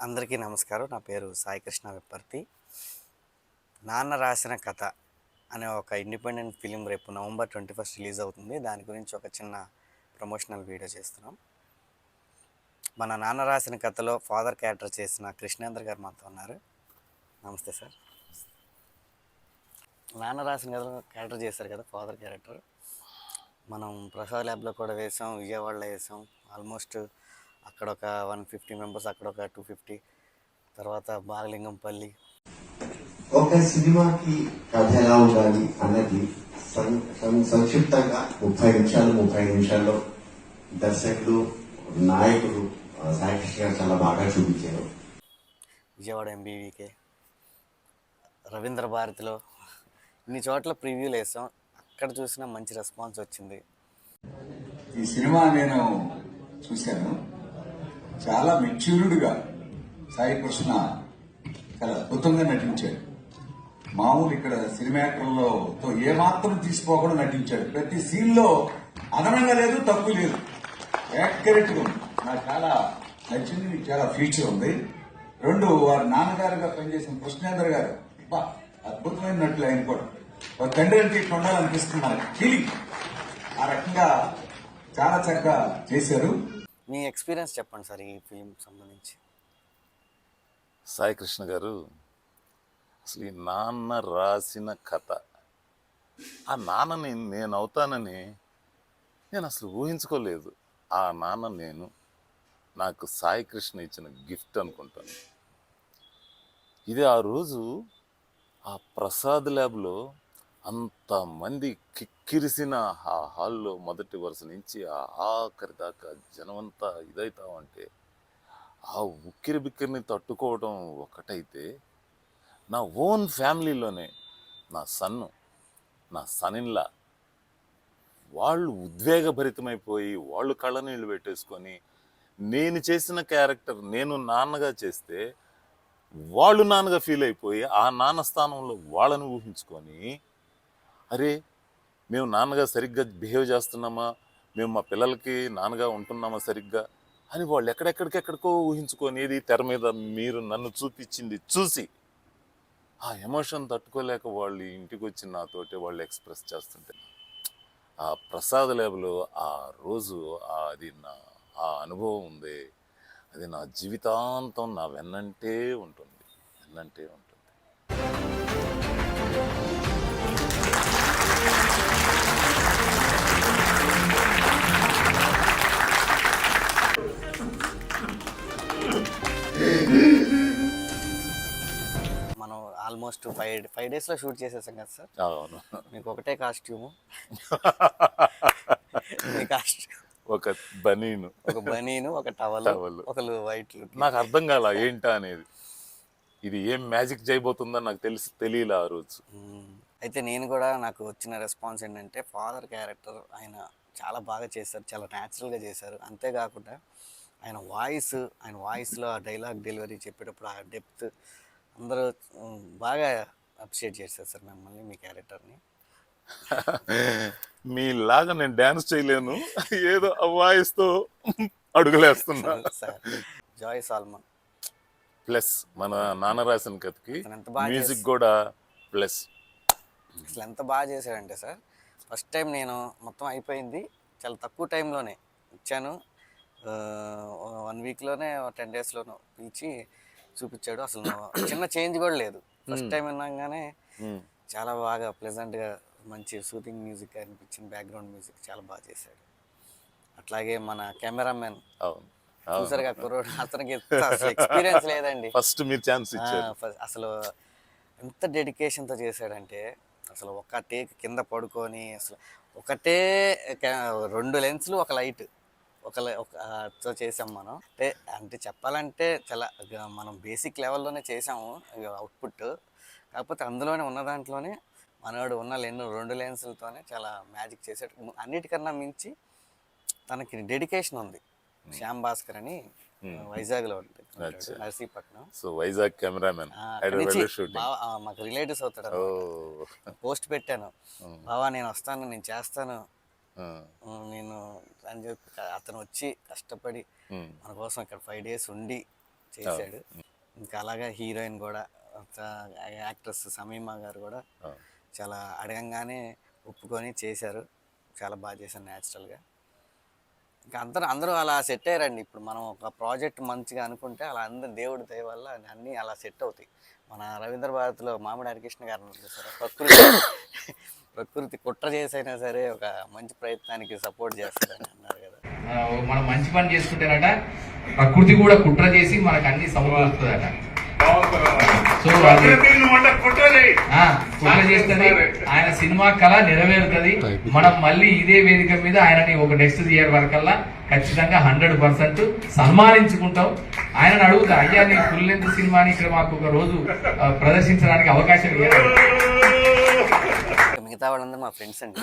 అందరికీ నమస్కారం. నా పేరు సాయి కృష్ణ విప్పర్తి. నాన్న రాసిన కథ అనే ఒక ఇండిపెండెంట్ ఫిలిం రేపు నవంబర్ 21 రిలీజ్ అవుతుంది. దాని గురించి ఒక చిన్న ప్రమోషనల్ వీడియో చేస్తున్నాం. మన నాన్న రాసిన కథలో ఫాదర్ క్యారెక్టర్ చేసిన కృష్ణేంద్ర గారు మాతో ఉన్నారు. నమస్తే సార్. నాన్న రాసిన కథలో క్యారెక్టర్ చేశారు కదా, ఫాదర్ క్యారెక్టర్. మనం ప్రసాద్ ల్యాబ్లో కూడా వేసాం, విజయవాడలో వేసాం. ఆల్మోస్ట్ అక్కడ ఒక 150 మెంబర్స్, అక్కడ ఒక 250, తర్వాత బాగలింగంపల్లి. ఒక సినిమాకి కథ ఎలా ఉండాలి అన్నది సంక్షిప్తంగా 30 నిమిషాల్లో దర్శకుడు నాయకుడు సాయి కృష్ణ గారు చాలా బాగా చూపించారు. విజయవాడ ఎంబీవీకే, రవీంద్ర భారతిలో ఇన్ని చోట్ల ప్రివ్యూలు వేసాం. అక్కడ చూసినా మంచి రెస్పాన్స్ వచ్చింది. ఈ సినిమా నేను చూశాను. చాలా మెచ్యూర్డ్గా సాయి కృష్ణ చాలా అద్భుతంగా నటించాడు. మామూలు ఇక్కడ సినిమాటర్లతో ఏమాత్రం తీసుకోకుండా నటించాడు. ప్రతి సీన్ లో అదనంగా లేదు, తప్పు లేదు, యాక్యురేట్ గా ఉంది. నాకు చాలా నచ్చింది. చాలా ఫ్యూచర్ ఉంది. రెండు, వారి నాన్నగారుగా పనిచేసిన కృష్ణేంద్ర గారు అద్భుతమైన నటులు. ఆయన కూడా ఒక తండ్రి అంటే ఇట్లా ఉండాలనిపిస్తుంది మనకి ఫీలింగ్. ఆ రకంగా చాలా చక్కగా చేశారు. మీ ఎక్స్పీరియన్స్ చెప్పండి సార్ ఈ ఫిలిం సంబంధించి. సాయి కృష్ణ గారు అసలు ఈ నాన్న రాసిన కథ, ఆ నాన్నని నేను అవుతానని నేను అసలు ఊహించుకోలేదు. ఆ నాన్న నేను, నాకు సాయి కృష్ణ ఇచ్చిన గిఫ్ట్ అనుకుంటాను. ఇది ఆ రోజు ఆ ప్రసాద్ ల్యాబ్లో అంతమంది కిక్కిరిసిన ఆ హాల్లో మొదటి వరుస నుంచి ఆ ఆఖరి దాకా జనమంతా ఇదవుతామంటే ఆ ఉక్కిరి బిక్కిరిని తట్టుకోవడం ఒకటైతే, నా ఓన్ ఫ్యామిలీలోనే నా సన్నిన్లా వాళ్ళు ఉద్వేగభరితమైపోయి వాళ్ళు కళ్ళనీళ్ళు పెట్టేసుకొని, నేను చేసిన క్యారెక్టర్ నేను నాన్నగా చేస్తే వాళ్ళు నాన్నగా ఫీల్ అయిపోయి ఆ నాన్న స్థానంలో వాళ్ళని ఊహించుకొని, అరే మేము నాన్నగా సరిగ్గా బిహేవ్ చేస్తున్నామా, మేము మా పిల్లలకి నాన్నగా ఉంటున్నామా సరిగ్గా అని వాళ్ళు ఎక్కడెక్కడికెక్కడికో ఊహించుకొని, ఇది తెర మీద మీరు నన్ను చూపించింది చూసి ఆ ఎమోషన్ తట్టుకోలేక వాళ్ళు ఇంటికి వచ్చి నాతోటి వాళ్ళు ఎక్స్ప్రెస్ చేస్తుంటే, ఆ ప్రసాద్ ల్యాబ్లో ఆ రోజు ఆ అనుభవం ఉంది. అది నా జీవితాంతం నా వెన్నంటే ఉంటుంది. మనం ఆల్మోస్ట్ ఫైవ్ డేస్లో షూట్ చేసేసాం కదా సార్. అవును. మీకు ఒకటే కాస్ట్యూము. మీ కాస్ట్యూమ్ ఒక బనీను, ఒక టవల్, ఒకళ్ళు వైట్. నాకు అర్థం కాల ఏంటా అనేది. ఇది ఏం మ్యాజిక్ చేయబోతుందని నాకు తెలియలే ఆ రోజు. అయితే నేను కూడా, నాకు వచ్చిన రెస్పాన్స్ ఏంటంటే, ఫాదర్ క్యారెక్టర్ ఆయన చాలా బాగా చేశారు, చాలా న్యాచురల్గా చేశారు. అంతేకాకుండా ఆయన వాయిస్లో ఆ డైలాగ్ డెలివరీ చెప్పేటప్పుడు ఆ డెప్త్ అందరూ బాగా అప్రిషియేట్ చేశారు సార్ మిమ్మల్ని, మీ క్యారెక్టర్ని. మీలాగా నేను డాన్స్ చేయలేను, ఏదో ఆ వాయిస్తో అడుగులేస్తున్నా సార్. జాయ్ సాల్మన్ ప్లస్ మన నాన్న రాసిన కథకి మ్యూజిక్ కూడా ప్లస్. అసలు ఎంత బాగా చేశాడంటే సార్, ఫస్ట్ టైం నేను మొత్తం అయిపోయింది చాలా తక్కువ టైంలోనే ఇచ్చాను. 1 వీక్లోనే 10 డేస్లోనూ పిలిచి చూపించాడు. అసలు చిన్న చేంజ్ కూడా లేదు. ఫస్ట్ టైం విన్నాగానే చాలా బాగా ప్లెజెంట్గా మంచి సూతింగ్ మ్యూజిక్ అనిపించింది. బ్యాక్గ్రౌండ్ మ్యూజిక్ చాలా బాగా చేశాడు. అట్లాగే మన కెమెరామెన్ చూసారుగా కుర్రోడు, అతనికి ఎక్స్పీరియన్స్ లేదండి. ఫస్ట్ మీరు ఛాన్స్ ఇచ్చారు. అసలు ఎంత డెడికేషన్తో చేశాడంటే, అసలు ఒక టేక్ కింద పడుకొని, అసలు ఒకటే 2 లెన్స్లు, ఒక లైట్, ఒకతో చేసాం మనం. అంటే చెప్పాలంటే చాలా మనం బేసిక్ లెవెల్లోనే చేసాము అవుట్పుట్. కాకపోతే అందులోనే ఉన్న దాంట్లోనే మనవాడు ఉన్న 2 లెన్సులతోనే చాలా మ్యాజిక్ చేసాడు. అన్నిటికన్నా మించి తనకి డెడికేషన్ ఉంది. శ్యామ్ భాస్కర్ అని వైజాగ్లో ఉంటుంది, నర్సీపట్నం. సో వైజాగ్ కెమెరామెన్ మాకు రిలేటివ్స్ అవుతాడు. పోస్ట్ పెట్టాను, బావా నేను వస్తాను, నేను చేస్తాను, నేను అని చెప్పి అతను వచ్చి కష్టపడి మన కోసం ఇక్కడ 5 డేస్ ఉండి చేశాడు. ఇంకా అలాగే హీరోయిన్ కూడా యాక్ట్రెస్ సమీమా గారు కూడా చాలా అడగంగానే ఒప్పుకొని చేశారు. చాలా బాగా చేశారు న్యాచురల్గా. ఇంకా అందరూ అలా సెట్ అయ్యారండి. ఇప్పుడు మనం ఒక ప్రాజెక్ట్ మంచిగా అనుకుంటే అలా అందరు దేవుడి దయ వల్ల అన్నీ అలా సెట్ అవుతాయి. మన రవీంద్ర భారతిలో మామిడి హరికృష్ణ గారు చూసారా, ప్రకృతి కుట్ర చేసైనా సరే ఒక మంచి ప్రయత్నానికి సపోర్ట్ చేస్తారని అన్నారు కదా. మనం మంచి పని చేసుకుంటేనట ప్రకృతి కూడా కుట్ర చేసి మనకు అన్ని సమకూరుస్తుందట. సో అది కుట్ర చేస్తుంది. ఆయన సినిమా కళ నెరవేరుతుంది. మనం మళ్ళీ ఇదే వేదిక మీద ఆయనని ఒక నెక్స్ట్ ఇయర్ వరకల్లా ఖచ్చితంగా 100% సన్మానించుకుంటాం. ఆయనను అడుగుతా, అయ్యా నీ ఫుల్ లెంత్ సినిమాని ఇక్కడ మాకు ఒక రోజు ప్రదర్శించడానికి అవకాశం ఇవ్వాలి. మిగతా వాళ్ళందరూ మా ఫ్రెండ్స్ అండి.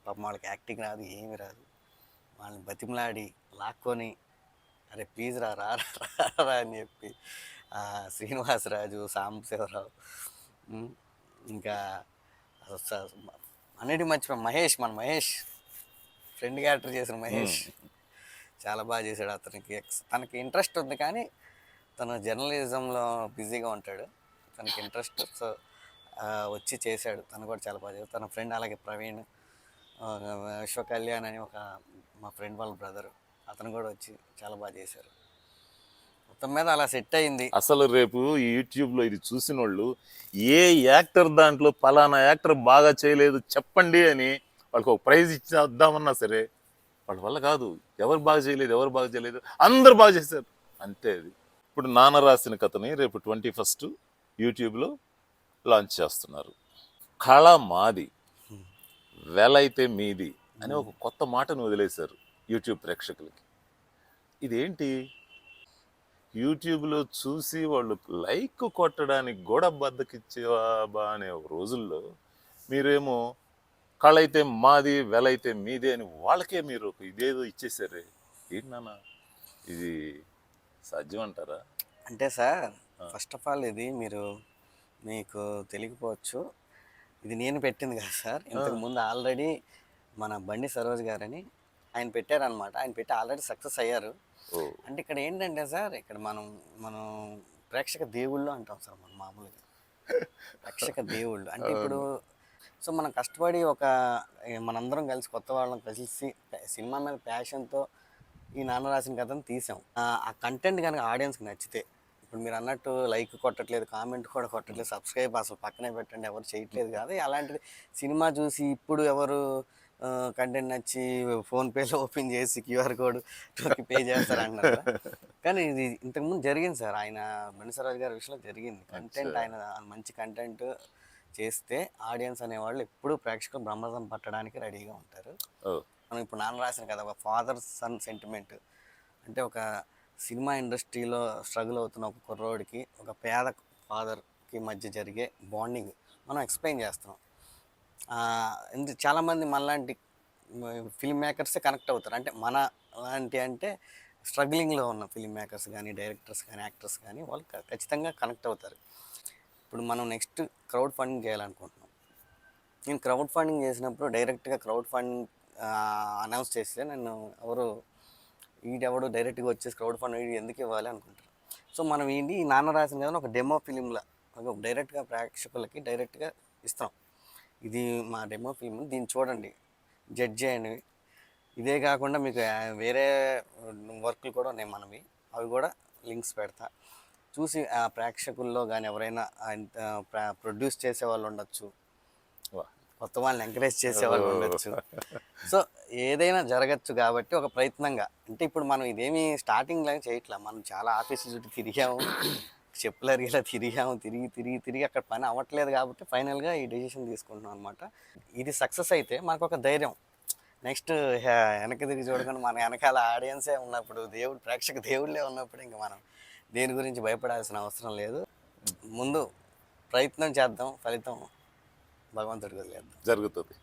పాపం వాళ్ళకి యాక్టింగ్ రాదు, ఏమి రాదు. వాళ్ళని బతిమలాడి లాక్కొని అరే ప్లీజ్ రా అని చెప్పి శ్రీనివాసరాజు, సాంబశివరావు, ఇంకా అన్నిటికీ మర్చిపోయాం మన మహేష్ ఫ్రెండ్ క్యారెక్టర్ చేసిన మహేష్ చాలా బాగా చేశాడు. తనకి ఇంట్రెస్ట్ ఉంది కానీ తను జర్నలిజంలో బిజీగా ఉంటాడు. తనకి ఇంట్రెస్ట్, సో వచ్చి చేశాడు. తను కూడా చాలా బాగా చేశాడు. తన ఫ్రెండ్ అలాగే ప్రవీణ్, విశ్వ కళ్యాణ్ అని ఒక మా ఫ్రెండ్ వాళ్ళ బ్రదరు, అతను కూడా వచ్చి చాలా బాగా చేశారు. మొత్తం మీద అలా సెట్ అయింది. అసలు రేపు ఈ యూట్యూబ్లో ఇది చూసిన వాళ్ళు ఏ యాక్టర్ దాంట్లో పలానా యాక్టర్ బాగా చేయలేదు చెప్పండి అని వాళ్ళకి ఒక ప్రైజ్ ఇచ్చేద్దామన్నా సరే వాళ్ళ వల్ల కాదు. ఎవరు బాగా చేయలేదు అందరు బాగా చేశారు అంతే. అది ఇప్పుడు నాన్న రాసిన కథని రేపు 21 యూట్యూబ్లో లాంచ్ చేస్తున్నారు. కళ మాది, వెలైతే మీది అని ఒక కొత్త మాటను వదిలేశారు యూట్యూబ్ ప్రేక్షకులకి. ఇదేంటి, యూట్యూబ్లో చూసి వాళ్ళు లైక్ కొట్టడానికి కూడా బద్దకిచ్చేవా అనే ఒక రోజుల్లో మీరేమో కళ అయితే మాది, వెలైతే మీదే అని వాళ్ళకే మీరు ఇదేదో ఇచ్చేసారే. ఏంటి నాన్న, ఇది సాధ్యం అంటారా? అంటే సార్, ఫస్ట్ ఆఫ్ ఆల్ ఇది మీకు తెలియకపోవచ్చు, ఇది నేను పెట్టింది కదా సార్. ఇంతకుముందు ఆల్రెడీ మన బండి సరోజ్ గారని ఆయన పెట్టారనమాట. ఆయన పెట్టి ఆల్రెడీ సక్సెస్ అయ్యారు. అంటే ఇక్కడ ఏంటంటే సార్, ఇక్కడ మనం ప్రేక్షక దేవుళ్ళు అంటాం సార్. మనం మామూలుగా ప్రేక్షక దేవుళ్ళు అంటే ఇప్పుడు సో మనం కష్టపడి మనందరం కలిసి కొత్త వాళ్ళం కలిసి సినిమా మీద ప్యాషన్తో ఈ నాన్న రాసిన కథను తీసాం. ఆ కంటెంట్ కనుక ఆడియన్స్కి నచ్చితే, ఇప్పుడు మీరు అన్నట్టు లైక్ కొట్టట్లేదు, కామెంట్ కూడా కొట్టట్లేదు, సబ్స్క్రైబ్ అసలు పక్కనే పెట్టండి ఎవరు చేయట్లేదు కాదు. అలాంటిది సినిమా చూసి ఇప్పుడు ఎవరు కంటెంట్ నచ్చి ఫోన్పేలో ఓపెన్ చేసి QR కోడ్ పే చేస్తారంటున్నారు. కానీ ఇది ఇంతకుముందు జరిగింది సార్. ఆయన బండిసరాజు గారి విషయంలో జరిగింది. కంటెంట్ ఆయన మంచి కంటెంట్ చేస్తే ఆడియన్స్ అనేవాళ్ళు ఎప్పుడూ ప్రేక్షకులు బ్రహ్మరథం పట్టడానికి రెడీగా ఉంటారు. మనం ఇప్పుడు నాన్న రాసిన కదా, ఒక ఫాదర్ సన్ సెంటిమెంట్ అంటే ఒక సినిమా ఇండస్ట్రీలో స్ట్రగుల్ అవుతున్న ఒక కుర్రోడికి ఒక పేద ఫాదర్కి మధ్య జరిగే బాండింగ్ మనం ఎక్స్ప్లెయిన్ చేస్తున్నాం. చాలామంది మనలాంటి ఫిల్మ్ మేకర్సే కనెక్ట్ అవుతారు. అంటే మన లాంటి అంటే స్ట్రగ్లింగ్లో ఉన్న ఫిల్మ్ మేకర్స్ కానీ, డైరెక్టర్స్ కానీ, యాక్టర్స్ కానీ వాళ్ళు ఖచ్చితంగా కనెక్ట్ అవుతారు. ఇప్పుడు మనం నెక్స్ట్ క్రౌడ్ ఫండింగ్ చేయాలనుకుంటున్నాం. నేను క్రౌడ్ ఫండింగ్ చేసినప్పుడు డైరెక్ట్గా క్రౌడ్ ఫండింగ్ అనౌన్స్ చేస్తే నన్ను ఎవడు డైరెక్ట్గా వచ్చేసి క్రౌడ్ ఫండింగ్ ఎందుకు ఇవ్వాలి అనుకుంటారు. సో మనం ఈ నాన్న రాసిన కదా ఒక డెమో ఫిలింలా డైరెక్ట్గా ప్రేక్షకులకి డైరెక్ట్గా ఇస్తాం. ఇది మా డెమో ఫిల్మ్, దీన్ని చూడండి, జడ్జ్ చేయండి. ఇదే కాకుండా మీకు వేరే వర్క్లు కూడా ఉన్నాయి మనవి, అవి కూడా లింక్స్ పెడతా. చూసి ప్రేక్షకుల్లో కానీ ఎవరైనా ప్రొడ్యూస్ చేసేవాళ్ళు ఉండొచ్చు, కొత్త వాళ్ళని ఎంకరేజ్ చేసేవాళ్ళు ఉండొచ్చు. సో ఏదైనా జరగచ్చు కాబట్టి ఒక ప్రయత్నంగా, అంటే ఇప్పుడు మనం ఇదేమి స్టార్టింగ్ లాగా చేయట్లా. మనం చాలా ఆఫీసుల చుట్టూ తిరిగాము, చెప్పులరిగేలా తిరిగి అక్కడ పని అవ్వట్లేదు కాబట్టి ఫైనల్గా ఈ డెసిషన్ తీసుకుంటున్నాం అనమాట. ఇది సక్సెస్ అయితే మనకు ఒక ధైర్యం, నెక్స్ట్ వెనక్కి తిరిగి చూడకుండా మన వెనకాల ఆడియన్సే ఉన్నప్పుడు, ప్రేక్షక దేవుళ్ళే ఉన్నప్పుడు ఇంకా మనం దేని గురించి భయపడాల్సిన అవసరం లేదు. ముందు ప్రయత్నం చేద్దాం, ఫలితం భగవంతుడికి వదిలేద్దాం, జరుగుతుంది.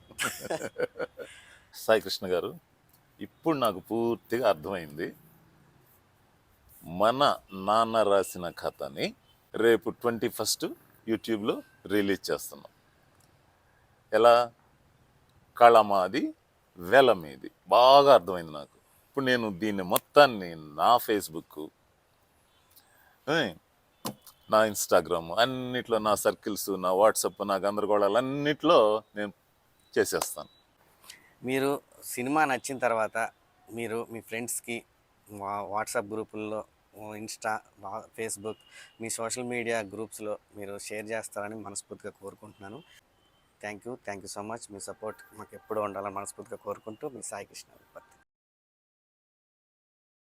సాయి కృష్ణ గారు, ఇప్పుడు నాకు పూర్తిగా అర్థమైంది. మన నాన్న రాసిన కథని రేపు 21 యూట్యూబ్లో రిలీజ్ చేస్తున్నాం. ఎలా, కళ మాది, వెల మీది, బాగా అర్థమైంది నాకు. ఇప్పుడు నేను దీన్ని మొత్తాన్ని నా ఫేస్బుక్, ఏయ్, నా ఇన్స్టాగ్రామ్ అన్నిట్లో, నా సర్కిల్స్, నా వాట్సాప్, నా గందరగోళాలు అన్నిట్లో నేను చేసేస్తాను. మీరు సినిమా నచ్చిన తర్వాత మీరు మీ ఫ్రెండ్స్కి వాట్సాప్ గ్రూపుల్లో, ఇన్స్టా, ఫేస్బుక్, మీ సోషల్ మీడియా గ్రూప్స్లో మీరు షేర్ చేస్తారని మనస్ఫూర్తిగా కోరుకుంటున్నాను. Thank you so much. Me support మాకు ఎప్పుడూ ఉండాలని మనస్ఫూర్తిగా కోరుకుంటూ మీ సాయి కృష్ణ.